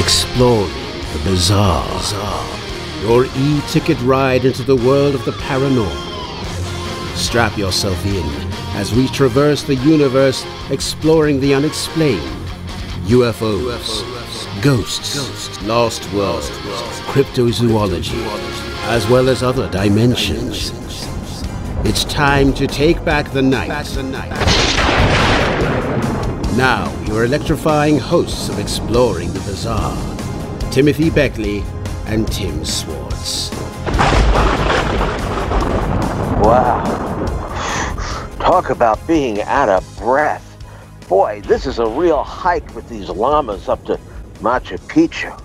Exploring the bizarre. Your e-ticket ride into the world of the paranormal. Strap yourself in as we traverse the universe exploring the unexplained. UFOs, ghosts, lost worlds, cryptozoology, as well as other dimensions. It's time to take back the night. Now, your electrifying hosts of Exploring the Bizarre, Timothy Beckley and Tim Swartz. Wow. Talk about being out of breath. Boy, this is a real hike with these llamas up to Machu Picchu.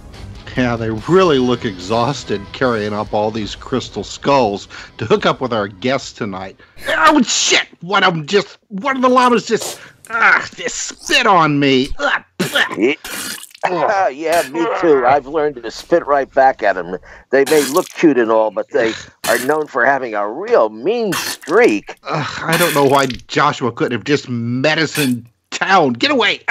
Yeah, they really look exhausted carrying up all these crystal skulls to hook up with our guest tonight. Oh, shit! One of the llamas just spit on me. Yeah, me too. I've learned to spit right back at them. They may look cute and all, but they are known for having a real mean streak. I don't know why Joshua couldn't have just met us in town. Get away!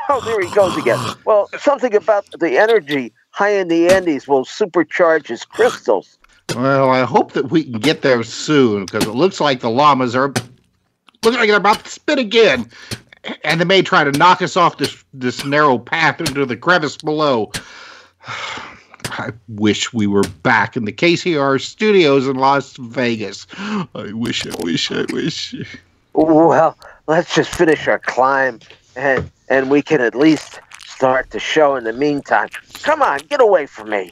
Oh, there he goes again. Well, something about the energy high in the Andes will supercharge his crystals. Well, I hope that we can get there soon, because it looks like the llamas are looking like they're about to spit again. And they may try to knock us off this narrow path into the crevice below. I wish we were back in the KCR studios in Las Vegas. I wish. Well, let's just finish our climb, and we can at least start the show in the meantime. Come on, get away from me.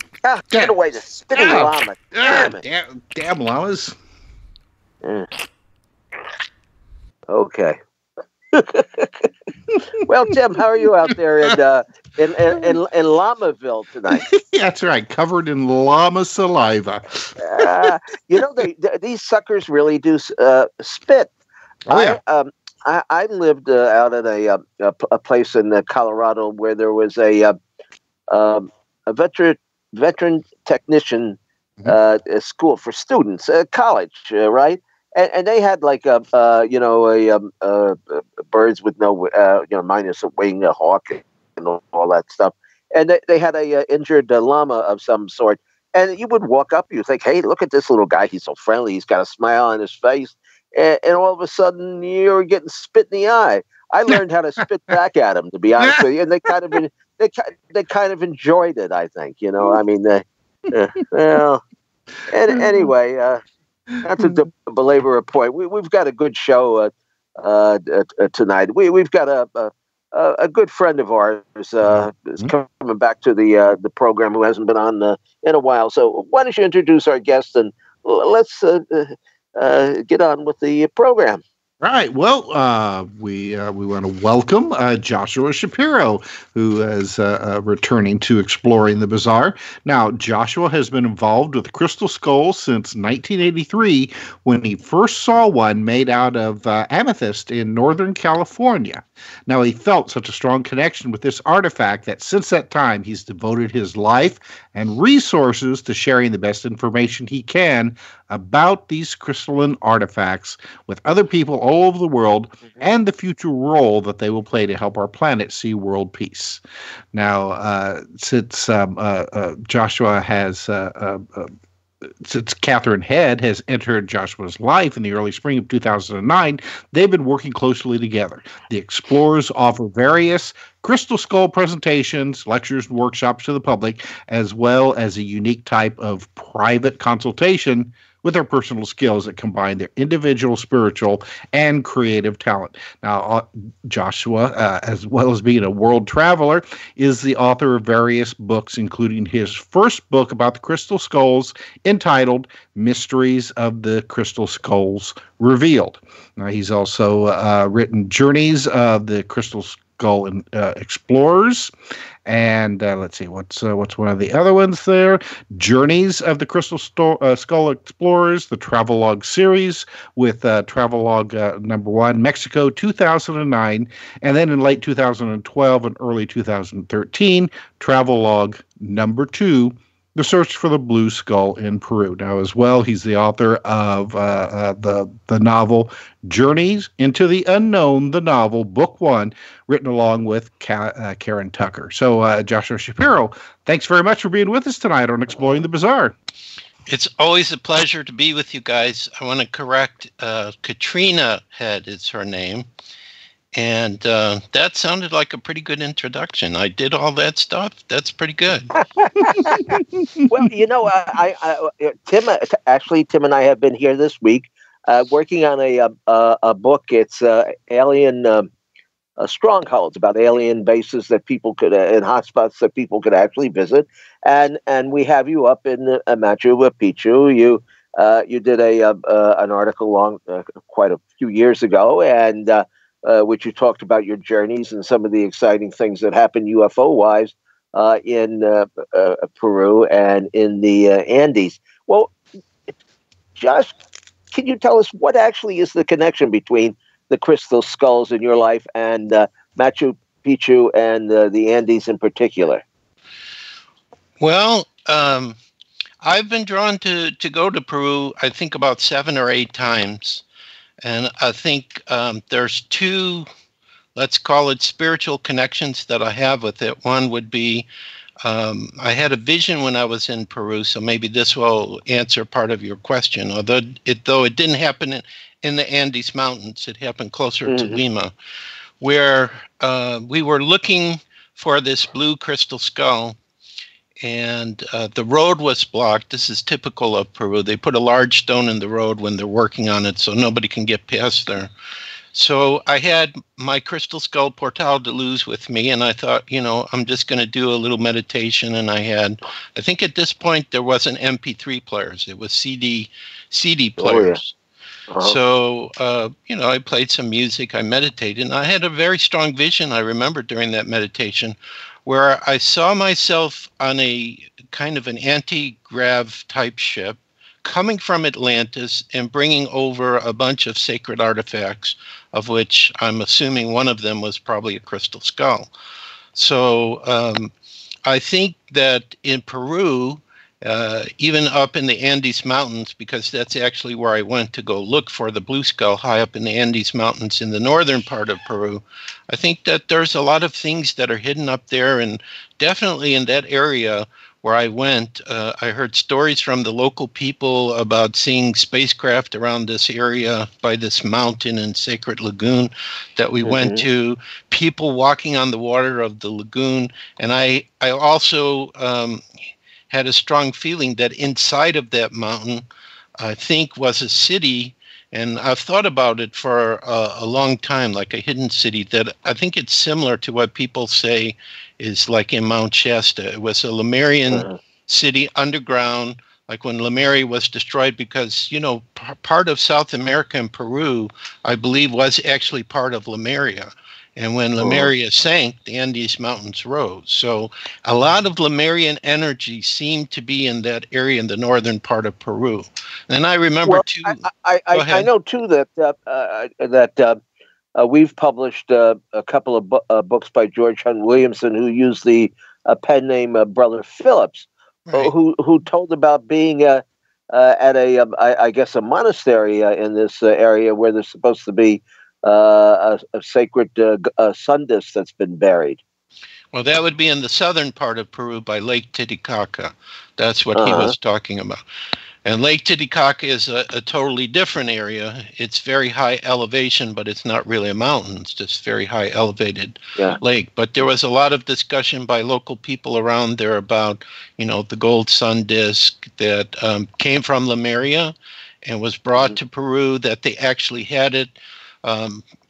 Get away, the spitting llama. Damn it. Damn llamas. Okay. Well, Tim, how are you out there in Lamaville tonight? That's right, covered in llama saliva. These suckers really do spit. Oh, yeah. I lived out at a place in Colorado where there was a veteran technician school for students, college, right? And they had like birds with no minus a wing, a hawk, and all that stuff. And they had a injured llama of some sort. And you would walk up, you think, hey, look at this little guy. He's so friendly. He's got a smile on his face. And all of a sudden, you're getting spit in the eye. I learned how to spit back at him, to be honest with you. And they kind of enjoyed it, I think. Anyway, not to belabor a point. We've got a good show tonight. We've got a good friend of ours is coming back to the program who hasn't been on in a while. So why don't you introduce our guest and let's get on with the program. Right. Well, we want to welcome Joshua Shapiro, who is returning to Exploring the Bizarre. Now, Joshua has been involved with crystal skulls since 1983, when he first saw one made out of amethyst in Northern California. Now, he felt such a strong connection with this artifact that since that time, he's devoted his life and resources to sharing the best information he can about these crystalline artifacts with other people all over the world and the future role that they will play to help our planet see world peace. Now, since Joshua has since Catherine Head has entered Joshua's life in the early spring of 2009, they've been working closely together. The explorers offer various crystal skull presentations, lectures, and workshops to the public, as well as a unique type of private consultation with their personal skills that combine their individual, spiritual, and creative talent. Now, Joshua, as well as being a world traveler, is the author of various books, including his first book about the crystal skulls, entitled Mysteries of the Crystal Skulls Revealed. Now, he's also written Journeys of the Crystal Skull Explorers, and let's see, what's one of the other ones there? Journeys of the Crystal Skull Explorers, the Travelogue series, with Travelogue number 1, Mexico 2009, and then in late 2012 and early 2013, Travelogue number 2, The Search for the Blue Skull in Peru. Now, as well, he's the author of the novel Journeys into the Unknown, the novel, Book One, written along with Karen Tucker. So, Joshua Shapiro, thanks very much for being with us tonight on Exploring the Bizarre. It's always a pleasure to be with you guys. I want to correct, Katrina Head is her name. And that sounded like a pretty good introduction. I did all that stuff. That's pretty good. Well, Tim and I have been here this week working on a book. It's Alien Strongholds, about alien bases that people could and hotspots that people could actually visit. And we have you up in Machu Picchu. You did an article quite a few years ago, and which you talked about your journeys and some of the exciting things that happen UFO-wise in Peru and in the Andes. Well, Josh, can you tell us what actually is the connection between the crystal skulls in your life and Machu Picchu and the Andes in particular? Well, I've been drawn to go to Peru, I think about 7 or 8 times. And I think there's 2, let's call it spiritual connections that I have with it. One would be I had a vision when I was in Peru, so maybe this will answer part of your question. Although it didn't happen in the Andes Mountains, it happened closer to Lima, where we were looking for this blue crystal skull. And the road was blocked. This is typical of Peru. They put a large stone in the road when they're working on it so nobody can get past there. So I had my crystal skull portal de luz with me, and I thought, I'm just going to do a little meditation. And I think at this point there wasn't MP3 players. It was CD players. Oh, yeah. So, I played some music, I meditated, and I had a very strong vision, I remember, during that meditation, where I saw myself on a kind of an anti-grav type ship coming from Atlantis and bringing over a bunch of sacred artifacts, of which I'm assuming one of them was probably a crystal skull. So I think that in Peru, even up in the Andes Mountains, because that's actually where I went to go look for the blue skull, high up in the Andes Mountains in the northern part of Peru, I think that there's a lot of things that are hidden up there. And definitely in that area where I went, I heard stories from the local people about seeing spacecraft around this area by this mountain and sacred lagoon that we went to, people walking on the water of the lagoon. And I also had a strong feeling that inside of that mountain, I think, was a city. And I've thought about it for a long time, like a hidden city that I think it's similar to what people say is like in Mount Shasta. It was a Lemurian city underground, like when Lemuria was destroyed, because, part of South America and Peru, I believe, was actually part of Lemuria. And when Lemuria sank, the Andes Mountains rose. So a lot of Lemurian energy seemed to be in that area in the northern part of Peru. And I remember, too... I know, too, that we've published a couple of books by George Hunt Williamson, who used the pen name Brother Phillips, right, who told about being at I guess, a monastery in this area where there's supposed to be a sacred sun disk that's been buried. Well, that would be in the southern part of Peru by Lake Titicaca. That's what he was talking about. And Lake Titicaca is a totally different area. It's very high elevation, but it's not really a mountain. It's just very high elevated lake. But there was a lot of discussion by local people around there about, the gold sun disk that came from Lemuria and was brought to Peru, that they actually had it.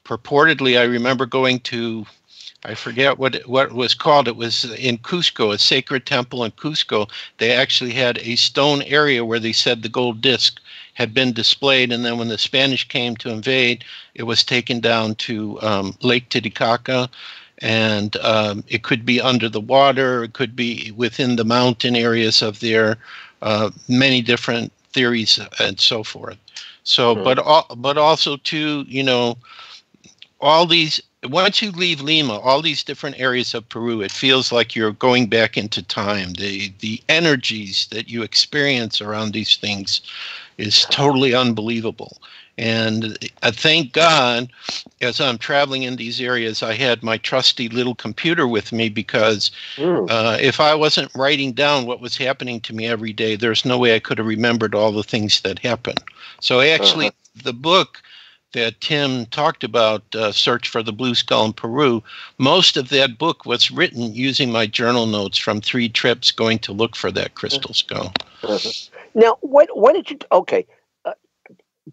Purportedly, I remember going to, I forget what it was called. It was in Cusco, a sacred temple in Cusco. They actually had a stone area where they said the gold disc had been displayed. And then when the Spanish came to invade, it was taken down to Lake Titicaca. And it could be under the water. It could be within the mountain areas of there. Many different theories and so forth. So, but also too, all these once you leave Lima, all these different areas of Peru, it feels like you're going back into time. The energies that you experience around these things is totally unbelievable. And thank God, as I'm traveling in these areas, I had my trusty little computer with me, because if I wasn't writing down what was happening to me every day, there's no way I could have remembered all the things that happened. So actually, the book that Tim talked about, Search for the Blue Skull in Peru, most of that book was written using my journal notes from 3 trips going to look for that crystal skull. Now, what did you? Okay,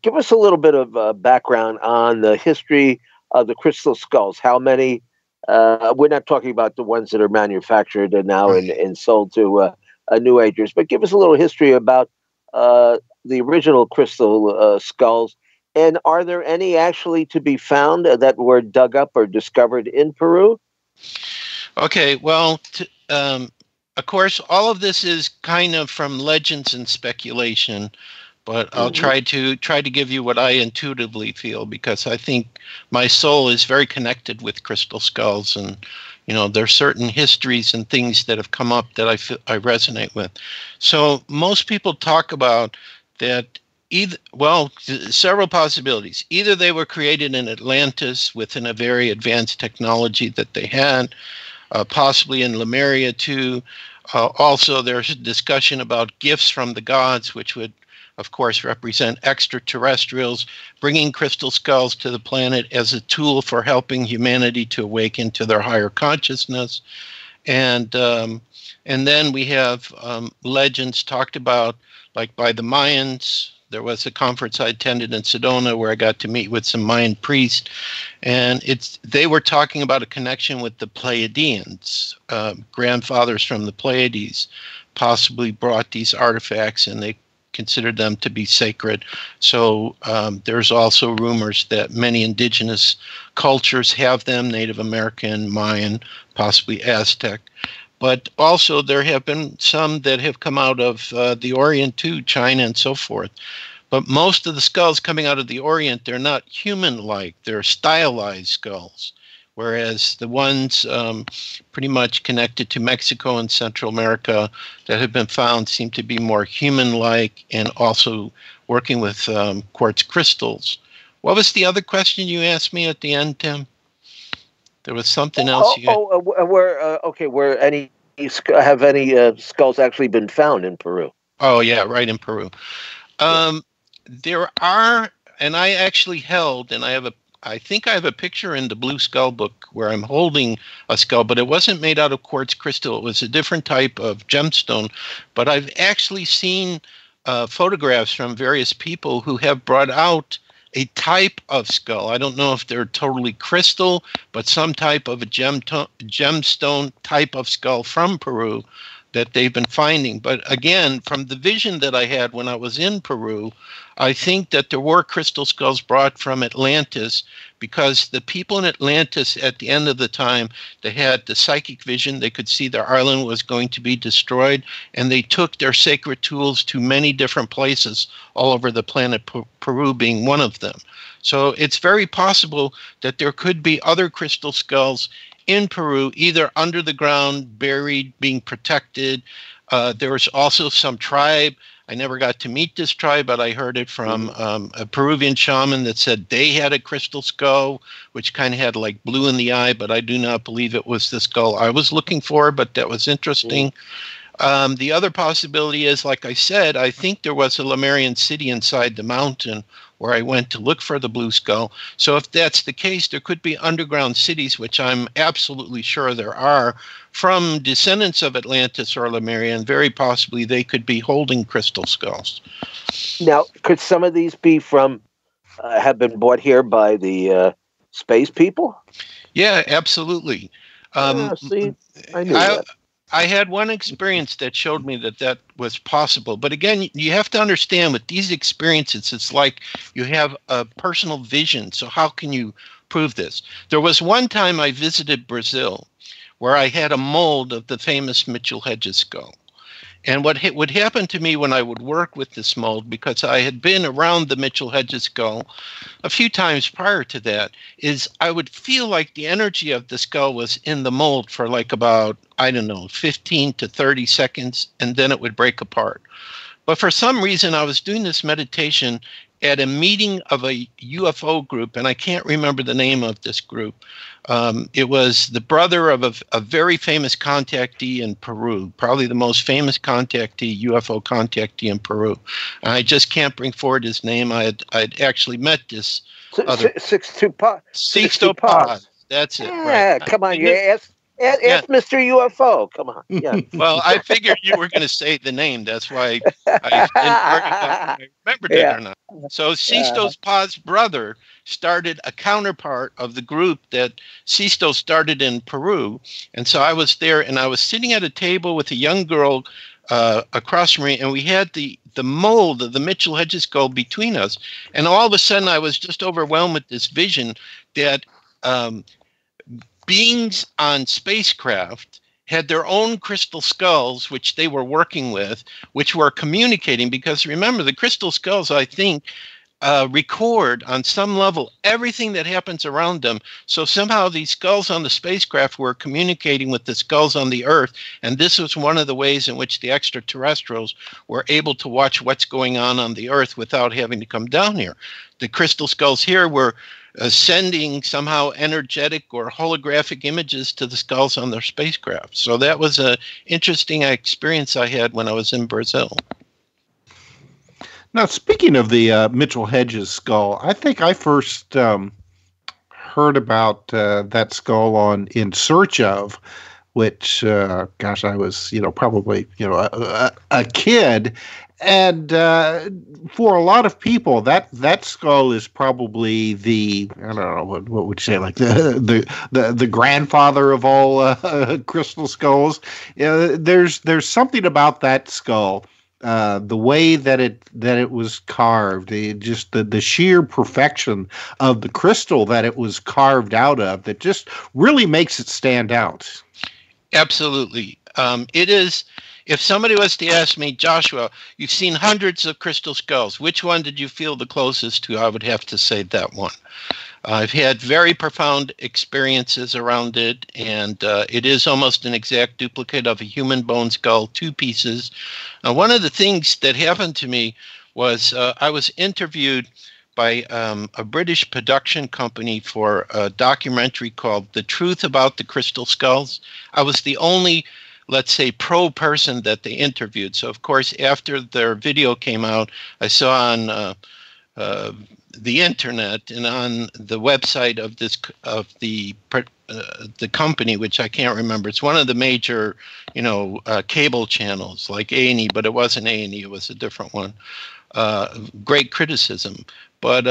give us a little bit of background on the history of the crystal skulls. How many? We're not talking about the ones that are manufactured and now and sold to New Agers, but give us a little history about the original crystal skulls. And are there any actually to be found that were dug up or discovered in Peru? Okay, well, of course, all of this is kind of from legends and speculation, but I'll try to give you what I intuitively feel, because I think my soul is very connected with crystal skulls, and there's certain histories and things that have come up that I resonate with. So most people talk about that several possibilities. Either they were created in Atlantis within a very advanced technology that they had, possibly in Lemuria too. Also, there's a discussion about gifts from the gods, which would, of course, represent extraterrestrials bringing crystal skulls to the planet as a tool for helping humanity to awaken to their higher consciousness. And then we have legends talked about, like by the Mayans. There was a conference I attended in Sedona where I got to meet with some Mayan priests, and they were talking about a connection with the Pleiadians, grandfathers from the Pleiades, possibly brought these artifacts, and they considered them to be sacred. So there's also rumors that many indigenous cultures have them: Native American, Mayan, possibly Aztec. But also there have been some that have come out of the Orient too, China and so forth. But most of the skulls coming out of the Orient, they're not human-like. They're stylized skulls, whereas the ones pretty much connected to Mexico and Central America that have been found seem to be more human-like, and also working with quartz crystals. What was the other question you asked me at the end, Tim? There was something else. Were any skulls actually been found in Peru? Oh yeah, right, in Peru. There are, and I actually held, and I think I have a picture in the Blue Skull book where I'm holding a skull, but it wasn't made out of quartz crystal. It was a different type of gemstone. But I've actually seen photographs from various people who have brought out a type of skull. I don't know if they're totally crystal, but some type of a gemstone type of skull from Peru that they've been finding. But again, from the vision that I had when I was in Peru, I think that there were crystal skulls brought from Atlantis, because the people in Atlantis at the end of the time, they had the psychic vision. They could see their island was going to be destroyed, and they took their sacred tools to many different places all over the planet, Peru being one of them. So it's very possible that there could be other crystal skulls in Peru, either under the ground, buried, being protected. There was also some tribe. I never got to meet this tribe, but I heard it from a Peruvian shaman that said they had a crystal skull, which kind of had like blue in the eye, but I do not believe it was the skull I was looking for, but that was interesting. The other possibility is, like I said, I think there was a Lemurian city inside the mountain where I went to look for the blue skull. So if that's the case, there could be underground cities, which I'm absolutely sure there are, from descendants of Atlantis or Lemuria, and very possibly they could be holding crystal skulls. Now, could some of these be from, have been bought here by the space people? Yeah, absolutely. See, I knew that. I had one experience that showed me that that was possible. But again, you have to understand, with these experiences, it's like you have a personal vision. So how can you prove this? There was one time I visited Brazil where I had a mold of the famous Mitchell-Hedges skull. And what would happen to me when I would work with this mold, because I had been around the Mitchell-Hedges skull a few times prior to that, is I would feel like the energy of the skull was in the mold for like about, I don't know, 15 to 30 seconds, and then it would break apart. But for some reason, I was doing this meditation at a meeting of a UFO group, and I can't remember the name of this group. It was the brother of a very famous contactee in Peru, probably the most famous contactee, UFO contactee in Peru. And I just can't bring forward his name. I'd actually met this other Sixto Paz. Sixto Paz. That's it. Yeah, Right. come on, You knew- ask Mr. UFO. Come on, yeah. Well, I figured you were going to say the name. That's why I didn't worry about if I remembered it or not. So Sixto Paz's brother started a counterpart of the group that Sixto started in Peru. And so I was there, and I was sitting at a table with a young girl across from me, and we had the mold of the Mitchell-Hedges skull between us. And all of a sudden, I was just overwhelmed with this vision that beings on spacecraft had their own crystal skulls, which they were working with, which were communicating. Because remember, the crystal skulls, I think, record on some level everything that happens around them. So somehow these skulls on the spacecraft were communicating with the skulls on the Earth. And this was one of the ways in which the extraterrestrials were able to watch what's going on the Earth without having to come down here. The crystal skulls here were sending somehow energetic or holographic images to the skulls on their spacecraft. So that was an interesting experience I had when I was in Brazil. Now, speaking of the Mitchell-Hedges skull, I think I first heard about that skull on In Search Of, which, gosh, I was, probably, a kid. And for a lot of people, that skull is probably the, I don't know, what would you say, like the grandfather of all crystal skulls. There's something about that skull. The way that it was carved, the sheer perfection of the crystal that it was carved out of, that just really makes it stand out. Absolutely. It is. If somebody was to ask me, Joshua, you've seen hundreds of crystal skulls, which one did you feel the closest to? I would have to say that one. I've had very profound experiences around it, and it is almost an exact duplicate of a human bone skull, 2 pieces. One of the things that happened to me was I was interviewed by a British production company for a documentary called The Truth About the Crystal Skulls. I was the only, let's say, pro person that they interviewed. So, of course, after their video came out, I saw on the internet and on the website of the company, which I can't remember. It's one of the major, cable channels like A&E, but it wasn't A&E. It was a different one. Great criticism, but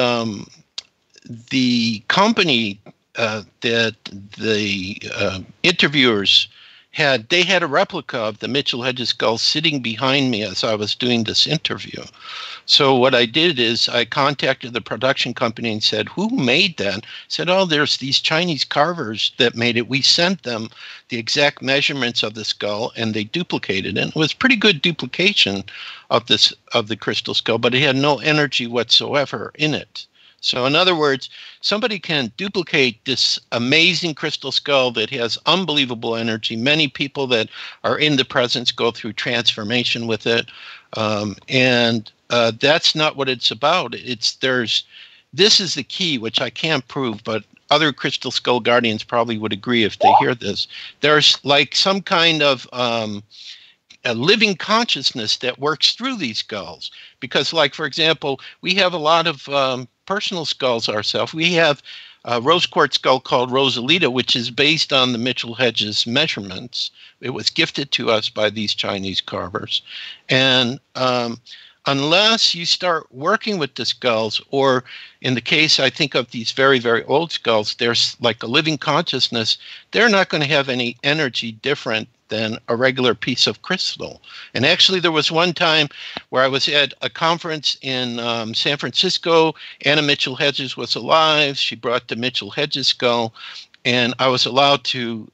the company that the interviewers had a replica of the Mitchell-Hedges skull sitting behind me as I was doing this interview. So what I did is I contacted the production company and said, who made that? I said, oh, there's these Chinese carvers that made it. We sent them the exact measurements of the skull, and they duplicated it. And it was pretty good duplication of the crystal skull, but it had no energy whatsoever in it. So in other words, somebody can duplicate this amazing crystal skull that has unbelievable energy. Many people that are in the presence go through transformation with it. And that's not what it's about. This is the key, which I can't prove, but other crystal skull guardians probably would agree if they hear this. There's like some kind of a living consciousness that works through these skulls. Because, like, for example, we have a lot of personal skulls ourselves. We have a rose quartz skull called Rosalita, which is based on the Mitchell-Hedges measurements. It was gifted to us by these Chinese carvers. And unless you start working with the skulls, or in the case, I think of these very, very old skulls, there's like a living consciousness, they're not going to have any energy different than a regular piece of crystal. And actually, there was one time where I was at a conference in San Francisco. Anna Mitchell-Hedges was alive. She brought the Mitchell-Hedges skull. and I was allowed to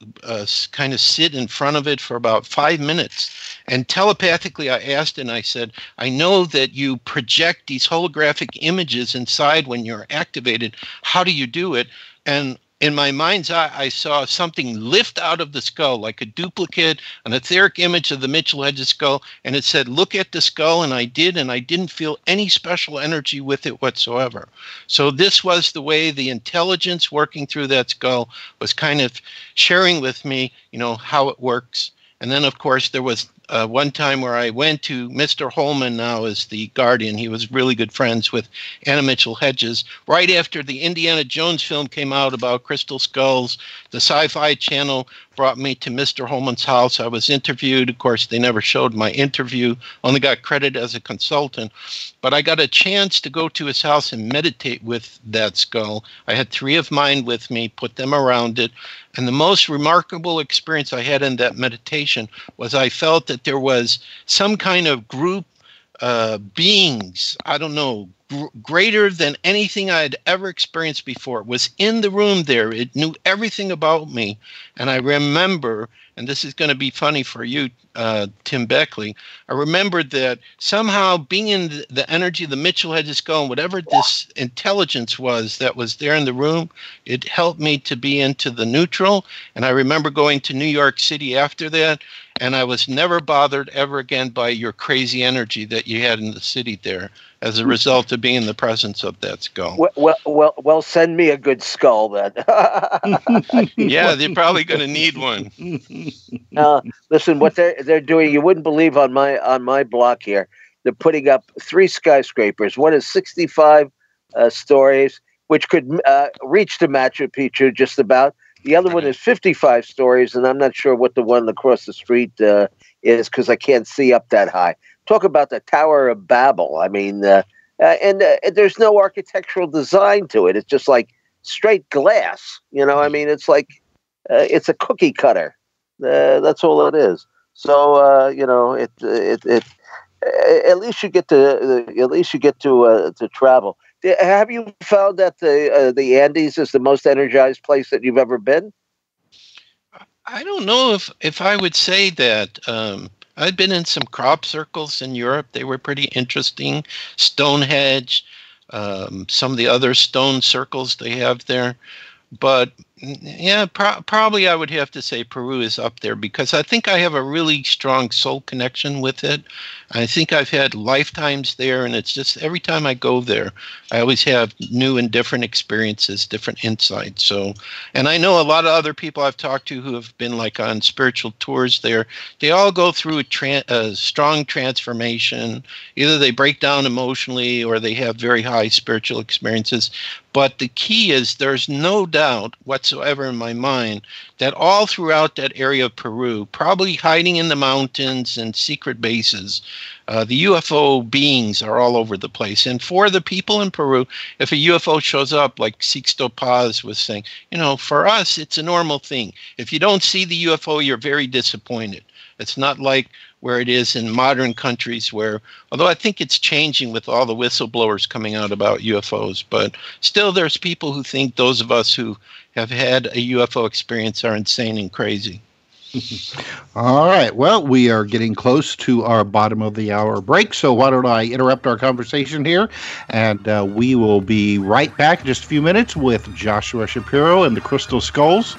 kind of sit in front of it for about 5 minutes. And telepathically, I asked, and I said, I know that you project these holographic images inside when you're activated. How do you do it? And in my mind's eye, I saw something lift out of the skull, like a duplicate, an etheric image of the Mitchell-Hedges skull. And it said, look at the skull. And I did, and I didn't feel any special energy with it whatsoever. So this was the way the intelligence working through that skull was kind of sharing with me, how it works. And then, of course, there was one time where I went to Mr. Holman, now as the guardian. He was really good friends with Anna Mitchell-Hedges. Right after the Indiana Jones film came out about crystal skulls, the Sci-Fi Channel brought me to Mr. Holman's house. I was interviewed. Of course, they never showed my interview, only got credit as a consultant. But I got a chance to go to his house and meditate with that skull. I had 3 of mine with me, put them around it. And the most remarkable experience I had in that meditation was I felt that there was some kind of group beings, I don't know, greater than anything I had ever experienced before. It was in the room there. It knew everything about me. And I remember, and this is going to be funny for you, Tim Beckley, I remembered that somehow being in the energy of the Mitchell-Hedges skull, and whatever this intelligence was that was there in the room, it helped me to be into the neutral. And I remember going to New York City after that, and I was never bothered ever again by your crazy energy that you had in the city there as a result of being in the presence of that skull. Well, send me a good skull then. Yeah, they're probably going to need one. Listen, what they're doing, you wouldn't believe on my block here. They're putting up 3 skyscrapers. One is 65 stories, which could reach to Machu Picchu just about. The other one is 55 stories, and I'm not sure what the one across the street is because I can't see up that high. Talk about the Tower of Babel. I mean, and there's no architectural design to it. It's just like straight glass. I mean, it's like it's a cookie cutter. That's all it is. So at least you get to travel. Have you found that the Andes is the most energized place that you've ever been? I don't know if I would say that. I've been in some crop circles in Europe. They were pretty interesting. Stonehenge, some of the other stone circles they have there. But yeah, probably I would have to say Peru is up there because I think I have a really strong soul connection with it. I think I've had lifetimes there, and it's just every time I go there, I always have new and different experiences, different insights. So, and I know a lot of other people I've talked to who have been like on spiritual tours there. They all go through a strong transformation. Either they break down emotionally or they have very high spiritual experiences. But the key is there's no doubt whatsoever in my mind that all throughout that area of Peru, probably hiding in the mountains and secret bases, the UFO beings are all over the place. And for the people in Peru, if a UFO shows up, like Sixto Paz was saying, for us, it's a normal thing. If you don't see the UFO, you're very disappointed. It's not like where it is in modern countries where, although I think it's changing with all the whistleblowers coming out about UFOs, but still there's people who think those of us who have had a UFO experience are insane and crazy. All right. Well, we are getting close to our bottom of the hour break, so why don't I interrupt our conversation here, and we will be right back in just a few minutes with Joshua Shapiro and the Crystal Skulls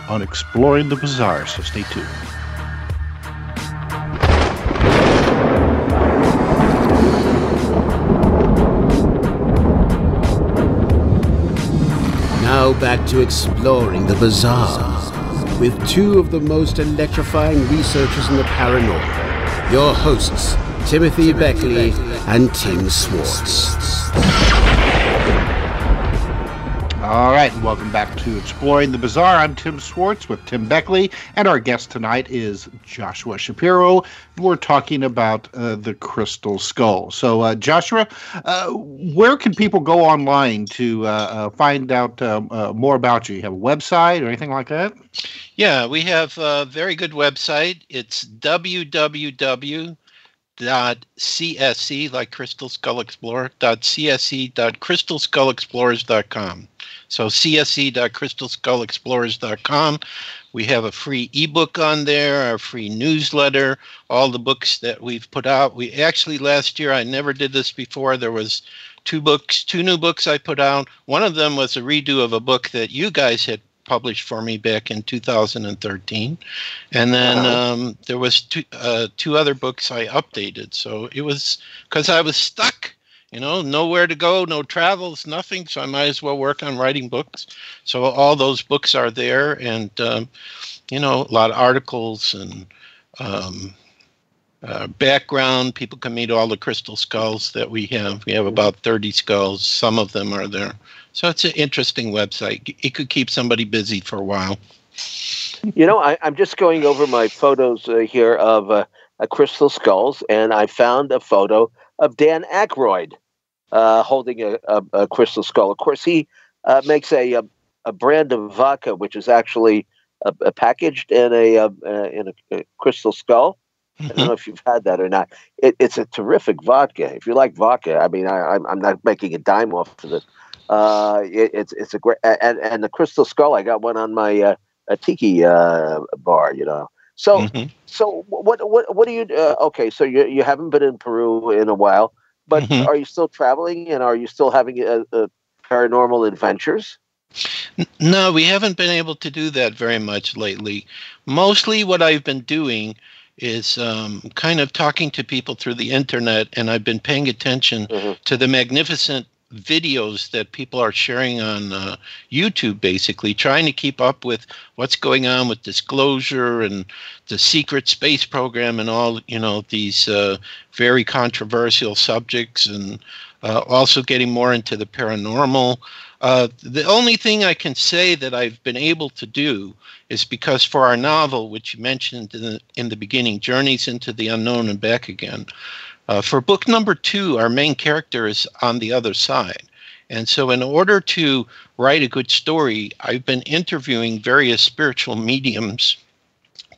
on Exploring the Bizarre, so stay tuned. Now back to Exploring the Bizarre with 2 of the most electrifying researchers in the paranormal, your hosts, Timothy Beckley and Tim Swartz. All right, and welcome back to Exploring the Bizarre. I'm Tim Swartz with Tim Beckley, and our guest tonight is Joshua Shapiro. We're talking about the Crystal Skull. So, Joshua, where can people go online to find out more about you? You have a website or anything like that? Yeah, we have a very good website. It's www .csc, like Crystal Skull Explorer, .csc.crystalskullexplorers.com. So csc.crystalskullexplorers.com. We have a free ebook on there, our free newsletter, all the books that we've put out. We actually, last year, I never did this before. There was two new books I put out. One of them was a redo of a book that you guys had published for me back in 2013. And then there was two other books I updated. So it was because I was stuck, nowhere to go, no travels, nothing. So I might as well work on writing books. So all those books are there, and, a lot of articles and background. People can meet all the crystal skulls that we have. We have about 30 skulls. Some of them are there. So it's an interesting website. It could keep somebody busy for a while. I'm just going over my photos here of crystal skulls, and I found a photo of Dan Aykroyd holding a crystal skull. Of course, he makes a brand of vodka, which is actually packaged in a crystal skull. I don't know if you've had that or not. It's a terrific vodka. If you like vodka, I mean, I'm not making a dime off of it. It's a great, and the crystal skull. I got one on my a tiki bar, So what do you? Okay, so you haven't been in Peru in a while, but are you still traveling, and are you still having paranormal adventures? No, we haven't been able to do that very much lately. Mostly what I've been doing is kind of talking to people through the internet, and I've been paying attention to the magnificent videos that people are sharing on YouTube, basically trying to keep up with what's going on with disclosure and the secret space program and all, these very controversial subjects, and also getting more into the paranormal. The only thing I can say that I've been able to do is because for our novel, which you mentioned in the beginning, Journeys into the Unknown and Back Again, for book number 2, our main character is on the other side. And so in order to write a good story, I've been interviewing various spiritual mediums,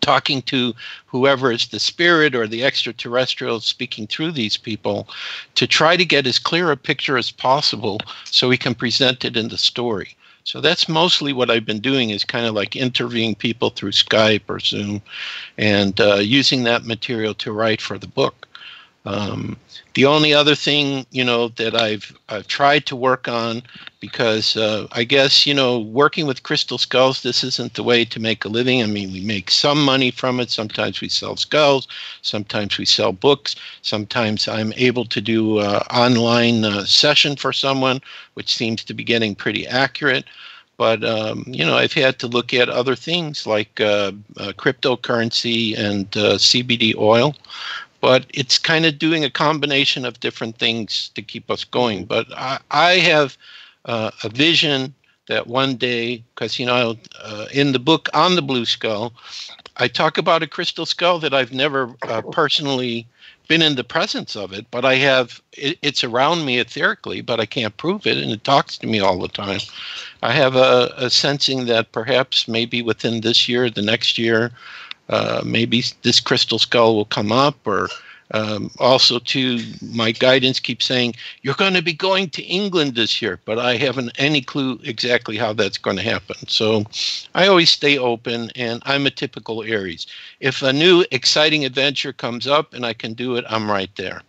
talking to whoever is the spirit or the extraterrestrial speaking through these people, to try to get as clear a picture as possible so we can present it in the story. So that's mostly what I've been doing, is kind of like interviewing people through Skype or Zoom, and using that material to write for the book. The only other thing, that I've tried to work on, because I guess, working with crystal skulls, this isn't the way to make a living. I mean, we make some money from it. Sometimes we sell skulls. Sometimes we sell books. Sometimes I'm able to do an online session for someone, which seems to be getting pretty accurate. But, I've had to look at other things like cryptocurrency and CBD oil. But it's kind of doing a combination of different things to keep us going. But I have a vision that one day, because, in the book On the Blue Skull, I talk about a crystal skull that I've never personally been in the presence of it, but I have, it's around me etherically, but I can't prove it, and it talks to me all the time. I have a sensing that perhaps maybe within this year, the next year, maybe this crystal skull will come up, or also too, my guidance keeps saying, you're going to be going to England this year, but I haven't any clue exactly how that's going to happen. So I always stay open, and I'm a typical Aries. If a new exciting adventure comes up and I can do it, I'm right there.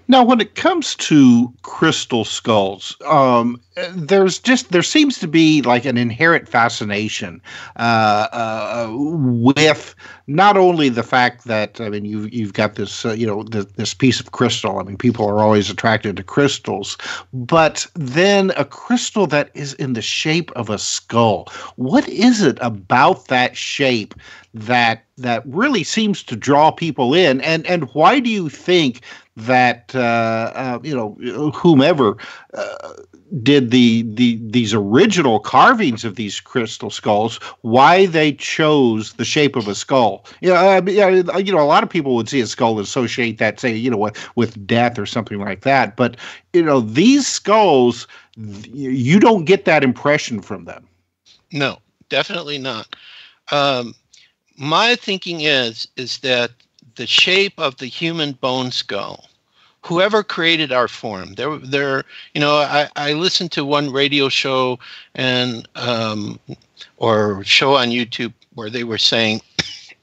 Now, when it comes to crystal skulls, there seems to be like an inherent fascination with not only the fact that, I mean, you've got this this piece of crystal. I mean, people are always attracted to crystals, but then a crystal that is in the shape of a skull. What is it about that shape that really seems to draw people in, and why do you think that whomever did these original carvings of these crystal skulls, why they chose the shape of a skull? A lot of people would see a skull and associate that, say, with death or something like that. But these skulls, you don't get that impression from them. No, definitely not. My thinking is that the shape of the human bone skull. Whoever created our form, I listened to one radio show and or show on YouTube where they were saying,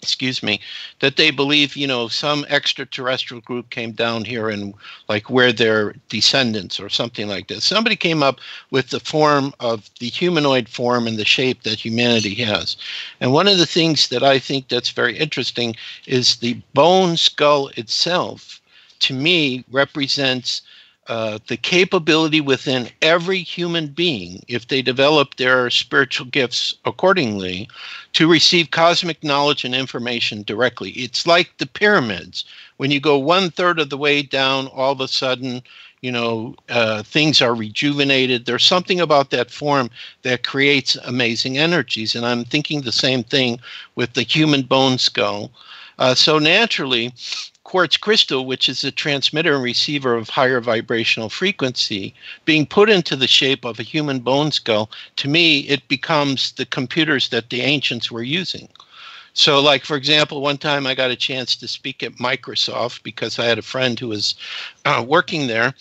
excuse me, that they believe, some extraterrestrial group came down here and like we're their descendants or something like that. Somebody came up with the form of the humanoid form and the shape that humanity has. And one of the things that I think that's very interesting is the bone skull itself, to me, represents the capability within every human being, if they develop their spiritual gifts accordingly, to receive cosmic knowledge and information directly. It's like the pyramids. When you go 1/3 of the way down, all of a sudden, things are rejuvenated. There's something about that form that creates amazing energies. And I'm thinking the same thing with the human bone skull. So naturally, quartz crystal, which is a transmitter and receiver of higher vibrational frequency, being put into the shape of a human bone skull, to me, it becomes the computers that the ancients were using. So, like, for example, one time I got a chance to speak at Microsoft because I had a friend who was working there.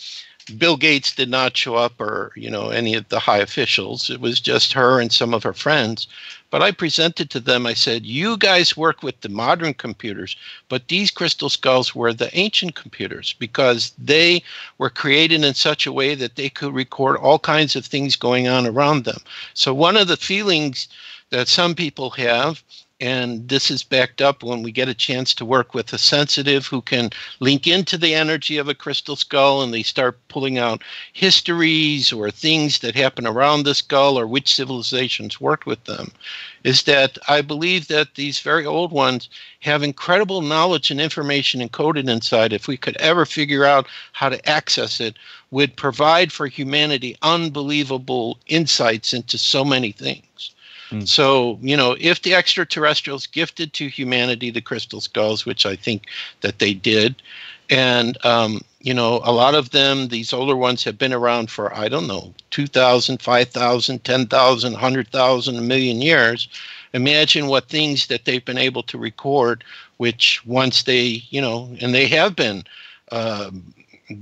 Bill Gates did not show up, or, any of the high officials. It was just her and some of her friends. But I presented to them, I said, you guys work with the modern computers, but these crystal skulls were the ancient computers because they were created in such a way that they could record all kinds of things going on around them. So one of the feelings that some people have, and this is backed up when we get a chance to work with a sensitive who can link into the energy of a crystal skull, and they start pulling out histories or things that happen around the skull or which civilizations worked with them, is that I believe that these very old ones have incredible knowledge and information encoded inside. If we could ever figure out how to access it, would provide for humanity unbelievable insights into so many things. So, if the extraterrestrials gifted to humanity the crystal skulls, which I think that they did, and, a lot of them, these older ones, have been around for, 2,000, 5,000, 10,000, 100,000, a million years. Imagine what things that they've been able to record, which once they, and they have been,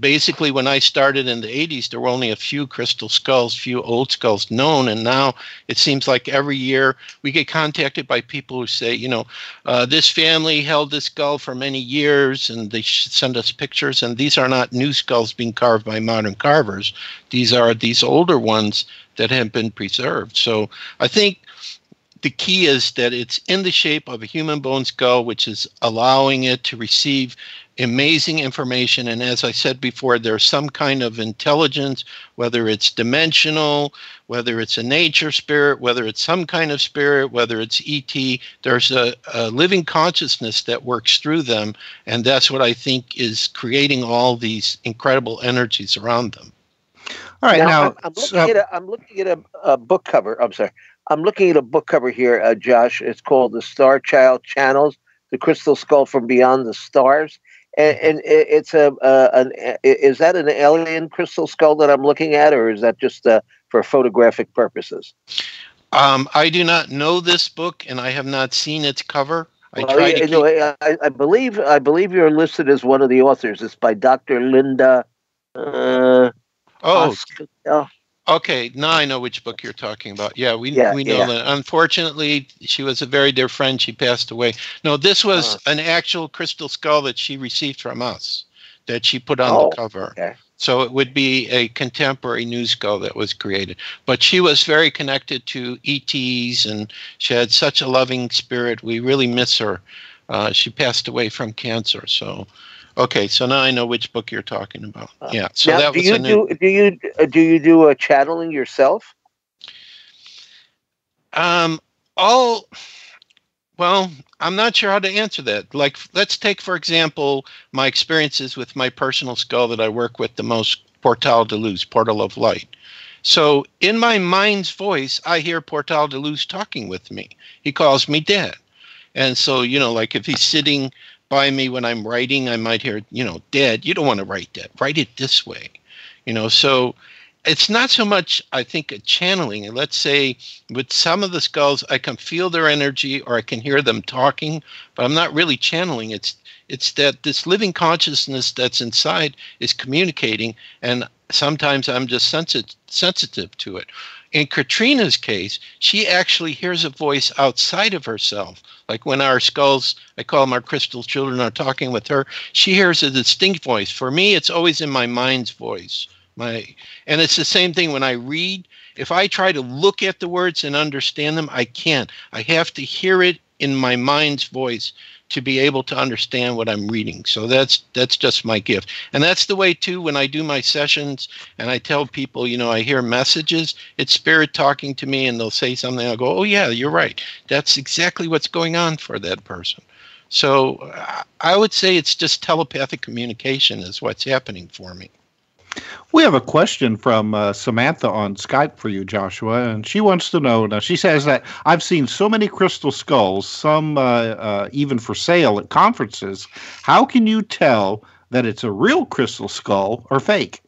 basically, when I started in the 80s, there were only a few crystal skulls, few old skulls known. And now it seems like every year we get contacted by people who say, this family held this skull for many years, and they send us pictures. And these are not new skulls being carved by modern carvers. These are these older ones that have been preserved. So I think the key is that it's in the shape of a human bone skull, which is allowing it to receive amazing information. And as I said before, there's some kind of intelligence, whether it's dimensional, whether it's a nature spirit, whether it's some kind of spirit, whether it's ET, there's a living consciousness that works through them. And that's what I think is creating all these incredible energies around them. All right. Now, I'm looking at a book cover. I'm sorry. I'm looking at a book cover here, Josh. It's called The Star Child Channels, The Crystal Skull from Beyond the Stars. And it's is that an alien crystal skull that I'm looking at, or is that just for photographic purposes? I do not know this book, and I have not seen its cover. I believe you're listed as one of the authors. It's by Dr. Linda. Okay, now I know which book you're talking about. Yeah, we know that. Unfortunately, she was a very dear friend. She passed away. No, this was an actual crystal skull that she received from us, that she put on the cover. Okay. So it would be a contemporary new skull that was created. But she was very connected to ETs, and she had such a loving spirit. We really miss her. She passed away from cancer, so... Okay, so now I know which book you're talking about. Yeah. So now, that was do you do a channeling yourself? Well, I'm not sure how to answer that. Like, let's take, for example, my experiences with my personal skull that I work with the most, Portal de Luz, Portal of Light. So in my mind's voice, I hear Portal de Luz talking with me. He calls me Dad. And so, like if he's sitting by me when I'm writing, I might hear, Dad, you don't want to write that. Write it this way. So it's not so much, I think, a channeling. And let's say with some of the skulls, I can feel their energy or I can hear them talking, but I'm not really channeling. It's that this living consciousness that's inside is communicating, and sometimes I'm just sensitive to it. In Katrina's case, she actually hears a voice outside of herself. Like when our skulls, I call them our crystal children, are talking with her, she hears a distinct voice. For me, it's always in my mind's voice. And it's the same thing when I read. If I try to look at the words and understand them, I can't. I have to hear it in my mind's voice to be able to understand what I'm reading. So that's just my gift. And that's the way, too, when I do my sessions and I tell people, I hear messages, it's spirit talking to me, and they'll say something. I'll go, oh, yeah, you're right. That's exactly what's going on for that person. So I would say it's just telepathic communication is what's happening for me. We have a question from Samantha on Skype for you, Joshua, and she wants to know. Now, she says that I've seen so many crystal skulls, some even for sale at conferences. How can you tell that it's a real crystal skull or fake?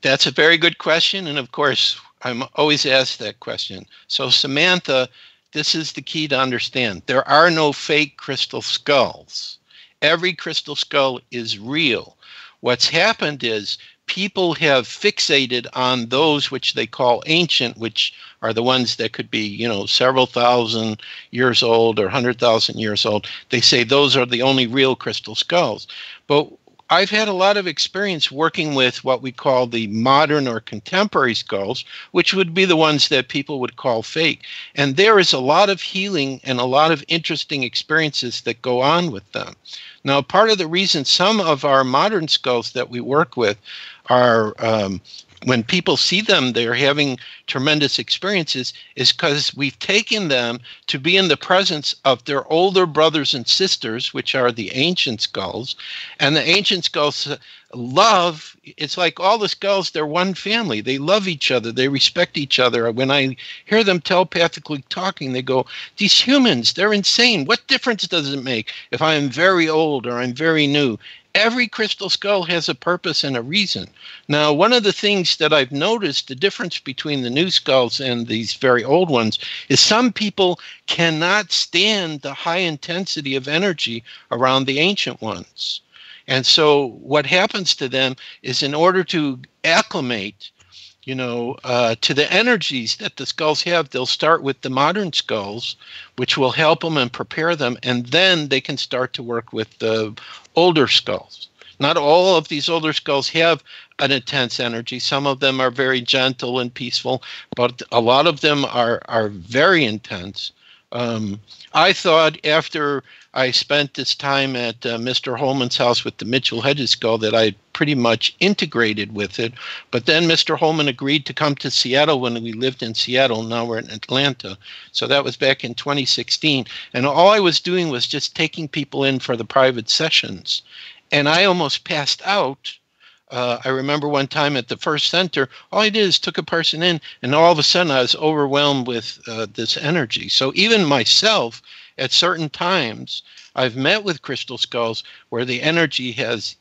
That's a very good question, and of course, I'm always asked that question. So, Samantha, this is the key to understand. There are no fake crystal skulls. Every crystal skull is real. What's happened is people have fixated on those which they call ancient, which are the ones that could be, several thousand years old or 100,000 years old. They say those are the only real crystal skulls. But I've had a lot of experience working with what we call the modern or contemporary skulls, which would be the ones that people would call fake. And there is a lot of healing and a lot of interesting experiences that go on with them. Now, part of the reason some of our modern skulls that we work with are, when people see them, they're having tremendous experiences, is because we've taken them to be in the presence of their older brothers and sisters, which are the ancient skulls. And the ancient skulls love, it's like all the skulls, they're one family. They love each other. They respect each other. When I hear them telepathically talking, they go, these humans, they're insane. What difference does it make if I'm very old or I'm very new? Every crystal skull has a purpose and a reason. Now, one of the things that I've noticed, the difference between the new skulls and these very old ones, is some people cannot stand the high intensity of energy around the ancient ones. And so what happens to them is, in order to acclimate, to the energies that the skulls have, they'll start with the modern skulls, which will help them and prepare them, and then they can start to work with the older skulls. Not all of these older skulls have an intense energy. Some of them are very gentle and peaceful, but a lot of them are very intense. I thought after I spent this time at Mr. Holman's house with the Mitchell-Hedges skull that I pretty much integrated with it. But then Mr. Holman agreed to come to Seattle when we lived in Seattle. Now we're in Atlanta. So that was back in 2016. And all I was doing was just taking people in for the private sessions. And I almost passed out. I remember one time at the first center, all I did is took a person in, and all of a sudden I was overwhelmed with this energy. So even myself, at certain times, I've met with crystal skulls where the energy has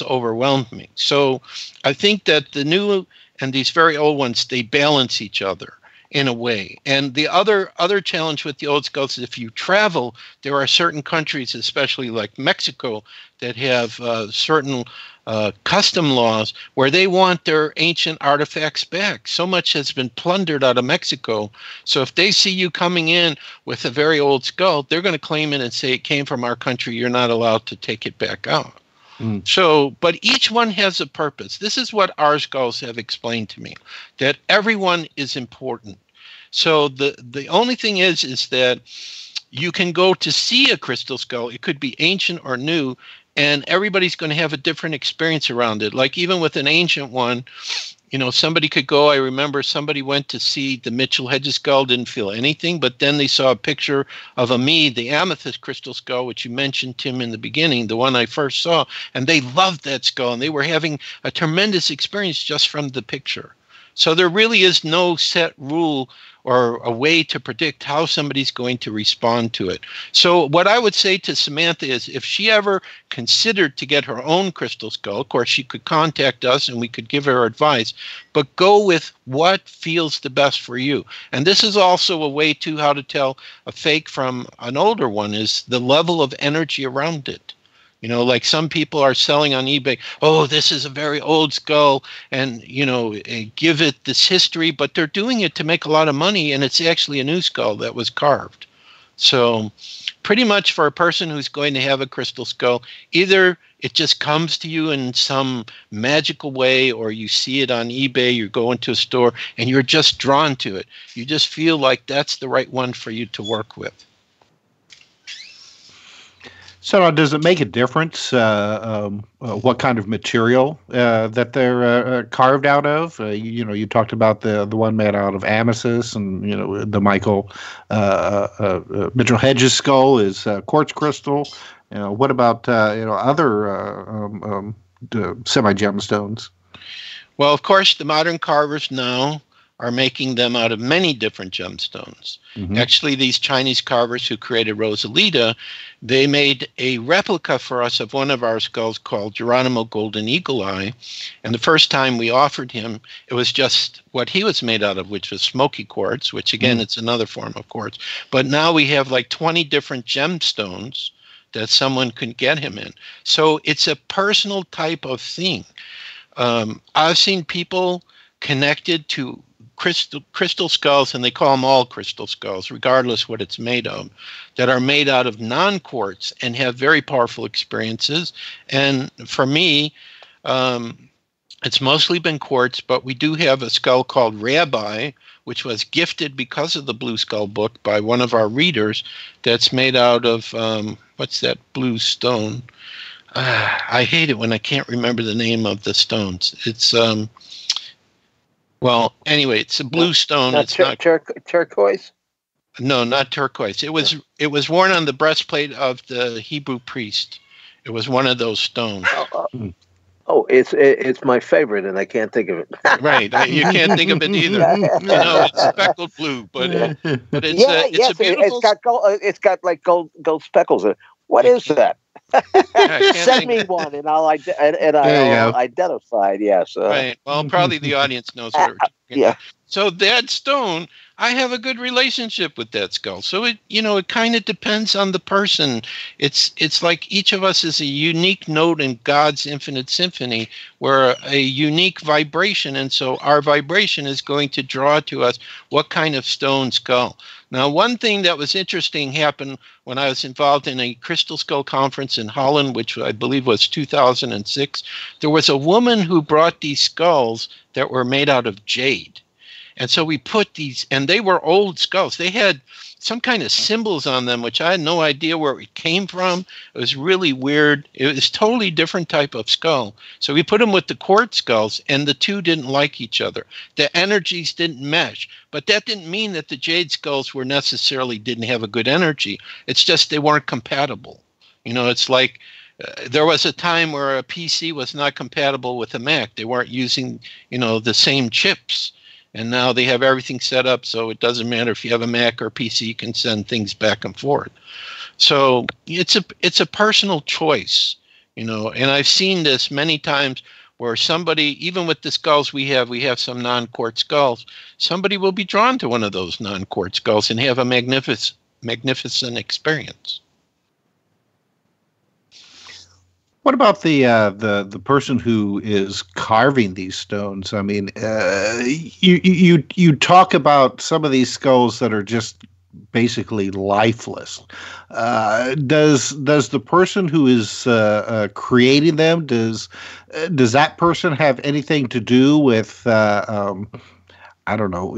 overwhelmed me. So I think that the new and these very old ones, they balance each other in a way. And the other challenge with the old skulls is if you travel, there are certain countries, especially like Mexico, that have certain custom laws where they want their ancient artifacts back. So much has been plundered out of Mexico. So if they see you coming in with a very old skull, they're going to claim it and say it came from our country. You're not allowed to take it back out. So, but each one has a purpose. This is what our skulls have explained to me, that everyone is important. So the only thing is that you can go to see a crystal skull. It could be ancient or new, and everybody's going to have a different experience around it. Like even with an ancient one, somebody could go, I remember somebody went to see the Mitchell-Hedges skull, didn't feel anything, but then they saw a picture of the amethyst crystal skull, which you mentioned, Tim, in the beginning, the one I first saw, and they loved that skull, and they were having a tremendous experience just from the picture. So there really is no set rule or a way to predict how somebody's going to respond to it. So what I would say to Samantha is, if she ever considered to get her own crystal skull, of course, she could contact us and we could give her advice, but go with what feels the best for you. And this is also a way to how to tell a fake from an older one, is the level of energy around it. You know, like some people are selling on eBay, oh, this is a very old skull, and, you know, give it this history, but they're doing it to make a lot of money, and it's actually a new skull that was carved. So pretty much for a person who's going to have a crystal skull, either it just comes to you in some magical way, or you see it on eBay, you go into a store, and you're just drawn to it. You just feel like that's the right one for you to work with. So does it make a difference what kind of material that they're carved out of? You know, you talked about the one made out of amethyst, and, you know, the Mitchell-Hedges skull is quartz crystal. You know, what about other semi-gemstones? Well, of course, the modern carvers now are making them out of many different gemstones. Mm-hmm. Actually, these Chinese carvers who created Rosalita, they made a replica for us of one of our skulls called Geronimo Golden Eagle Eye. And the first time we offered him, it was just what he was made out of, which was smoky quartz, which again, it's another form of quartz. But now we have like 20 different gemstones that someone can get him in. So it's a personal type of thing. I've seen people connected to crystal skulls, and they call them all crystal skulls, regardless what it's made of, that are made out of non-quartz and have very powerful experiences. And for me, it's mostly been quartz, but we do have a skull called Rabbi, which was gifted because of the Blue Skull book by one of our readers, that's made out of, what's that blue stone? I hate it when I can't remember the name of the stones. It's, well, anyway, it's a blue stone. It's not turquoise. No, not turquoise. It was worn on the breastplate of the Hebrew priest. It was one of those stones. It's my favorite, and I can't think of it. Right, you can't think of it either. You know, it's speckled blue, but it's it's a beautiful. It's got like gold speckles in it. What is that? Send me one, and I'll identify it. Yes. Right. Well, probably the audience knows what we're talking about. So that stone, I have a good relationship with that skull. So it kind of depends on the person. It's like each of us is a unique note in God's infinite symphony. We're a unique vibration, and so our vibration is going to draw to us what kind of stone skull. Now, one thing that was interesting happened when I was involved in a crystal skull conference in Holland, which I believe was 2006. There was a woman who brought these skulls that were made out of jade. And so we put these, and they were old skulls. They had some kind of symbols on them, which I had no idea where it came from. It was really weird. It was totally different type of skull. So we put them with the quartz skulls, and the two didn't like each other. The energies didn't mesh. But that didn't mean that the jade skulls didn't have a good energy. It's just they weren't compatible. You know, it's like there was a time where a PC was not compatible with a Mac. They weren't using, the same chips. And now they have everything set up so it doesn't matter if you have a Mac or PC, you can send things back and forth. So it's a personal choice, and I've seen this many times where somebody, even with the skulls we have some non-quartz skulls, somebody will be drawn to one of those non-quartz skulls and have a magnificent experience. What about the person who is carving these stones? I mean, you talk about some of these skulls that are just basically lifeless. Does the person who is creating them, does that person have anything to do with I don't know,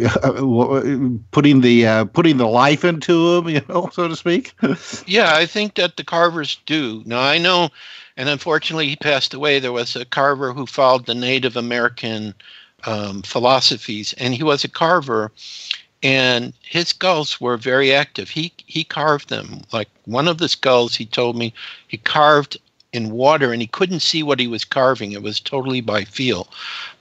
putting the life into them, so to speak? Yeah, I think that the carvers do. Now, I know, and unfortunately he passed away, there was a carver who followed the Native American philosophies, and he was a carver, and his skulls were very active. He carved them. Like one of the skulls, he told me, he carved in water, and he couldn't see what he was carving. It was totally by feel.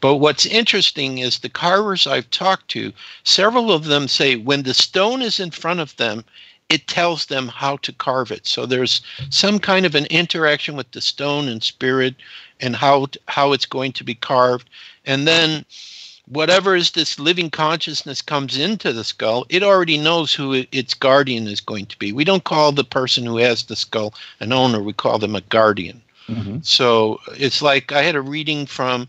But what's interesting is the carvers I've talked to, several of them say when the stone is in front of them, it tells them how to carve it. So there's some kind of an interaction with the stone and spirit and how it's going to be carved. And then whatever is this living consciousness comes into the skull, it already knows who its guardian is going to be. We don't call the person who has the skull an owner. We call them a guardian. Mm-hmm. So it's like I had a reading from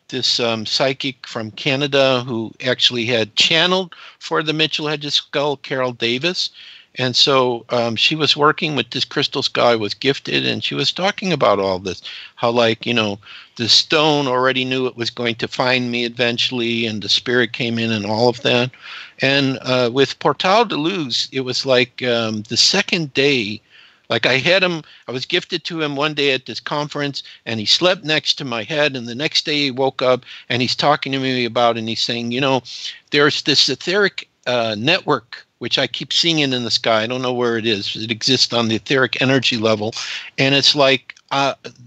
this psychic from Canada who actually had channeled for the Mitchell-Hedges skull, Carol Davis. And so she was working with this crystal skull I was gifted, and she was talking about all this, how the stone already knew it was going to find me eventually, and the spirit came in and all of that. And with Portal de Luz, it was like the second day, like I was gifted to him one day at this conference, and he slept next to my head, and the next day he woke up, and he's talking to me about it, and he's saying, there's this etheric network which I keep seeing it in the sky. I don't know where it is. It exists on the etheric energy level. And it's like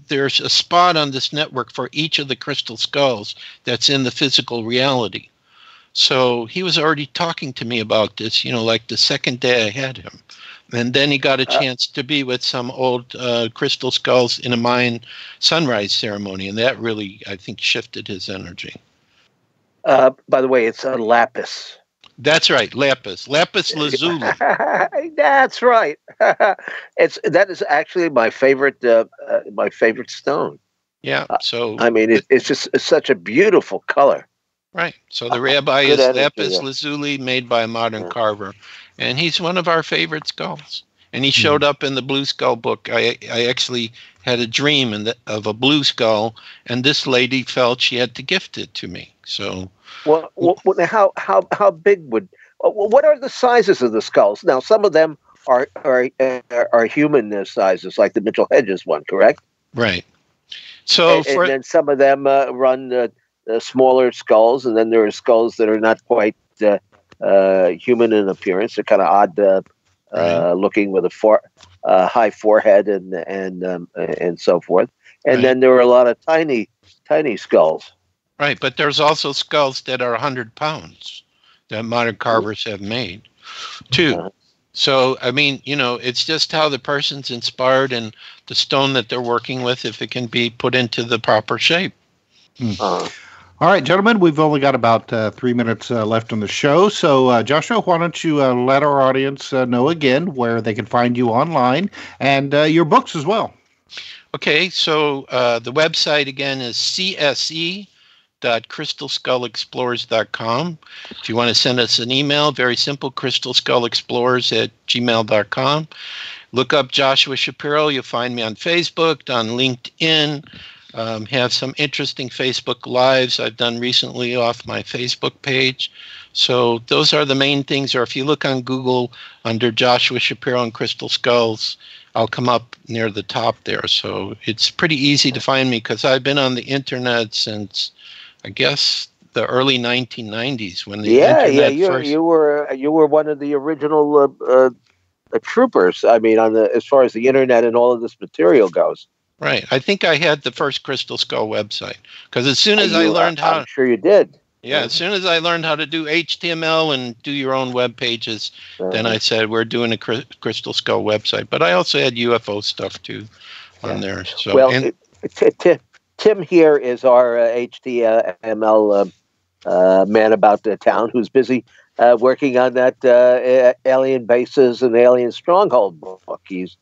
there's a spot on this network for each of the crystal skulls that's in the physical reality. So he was already talking to me about this, like the second day I had him. And then he got a chance to be with some old crystal skulls in a Mayan sunrise ceremony. And that really, I think, shifted his energy. By the way, it's a lapis. That's right, lapis lazuli. That's right. That is actually my favorite stone. Yeah. So I mean, it's such a beautiful color. Right. So the rabbi is lapis lazuli, made by a modern carver, and he's one of our favorite skulls. And he showed up in the Blue Skull book. I actually had a dream of a blue skull, and this lady felt she had to gift it to me. So. Well, how big what are the sizes of the skulls? Now, some of them are human sizes, like the Mitchell-Hedges one, correct? Right. So and then some of them run smaller skulls, and then there are skulls that are not quite human in appearance. They're kind of odd looking, with a high forehead and so forth. And then there are a lot of tiny skulls. Right, but there's also skulls that are 100 pounds that modern carvers have made, too. So, I mean, it's just how the person's inspired and the stone that they're working with, if it can be put into the proper shape. All right, gentlemen, we've only got about 3 minutes left on the show. So, Joshua, why don't you let our audience know again where they can find you online and your books as well. Okay, so the website, again, is CSE.crystalskullexplorers.com. If you want to send us an email, very simple, crystalskullexplorers@gmail.com. Look up Joshua Shapiro. You'll find me on Facebook, on LinkedIn. Have some interesting Facebook Lives I've done recently off my Facebook page. So those are the main things. Or if you look on Google under Joshua Shapiro and Crystal Skulls, I'll come up near the top there. So it's pretty easy to find me because I've been on the internet since, I guess, the early 1990s when the internet first. You were one of the original troopers. I mean, as far as the internet and all of this material goes. Right. I think I had the first Crystal Skull website because as soon as I learned how. I'm sure you did. Yeah, as soon as I learned how to do HTML and do your own web pages, then I said we're doing a Crystal Skull website. But I also had UFO stuff too on there. So Tim here is our HTML man about the town who's busy working on that alien bases and alien stronghold book. He's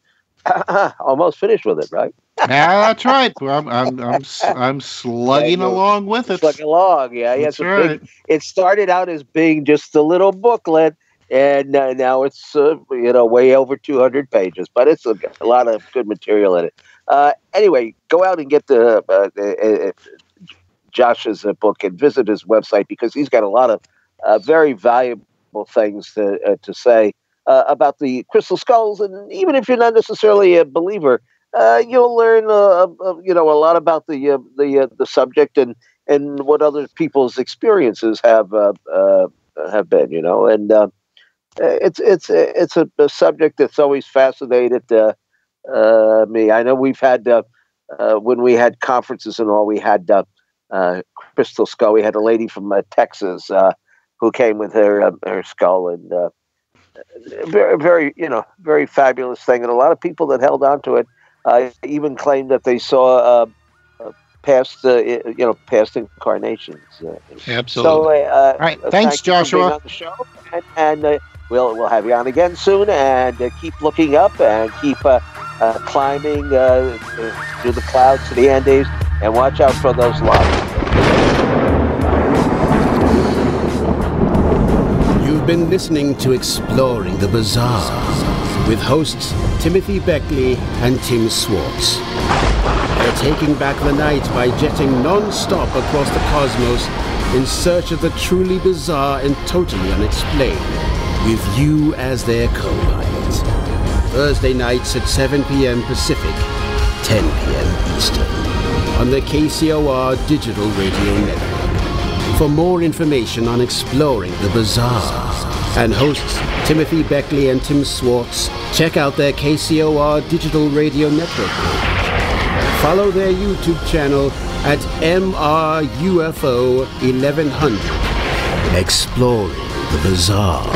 almost finished with it, right? Yeah, that's right. I'm slugging along with it. Slugging along, yeah. That's right. It started out as being just a little booklet, and now it's way over 200 pages. But it's a lot of good material in it. Anyway, go out and get the Josh's book and visit his website because he's got a lot of very valuable things to say about the crystal skulls. And even if you're not necessarily a believer, you'll learn a lot about the subject and what other people's experiences have been. And it's a subject that's always fascinated me. I know we've had when we had conferences and all, we had crystal skull. We had a lady from Texas who came with her skull, and very, very, very fabulous thing. And a lot of people that held on to it even claimed that they saw past incarnations. Absolutely. So, All right. Thanks, thank you for Joshua. being on the show, and we'll have you on again soon. And keep looking up and keep climbing through the clouds to the Andes, and watch out for those lava. You've been listening to Exploring the Bizarre with hosts Timothy Beckley and Tim Swartz. They're taking back the night by jetting non-stop across the cosmos in search of the truly bizarre and totally unexplained, with you as their co-pilot. Thursday nights at 7 p.m. Pacific, 10 p.m. Eastern, on the KCOR Digital Radio Network. For more information on Exploring the Bizarre and hosts Timothy Beckley and Tim Swartz, check out their KCOR Digital Radio Network page. Follow their YouTube channel at MRUFO 1100. Exploring the Bizarre.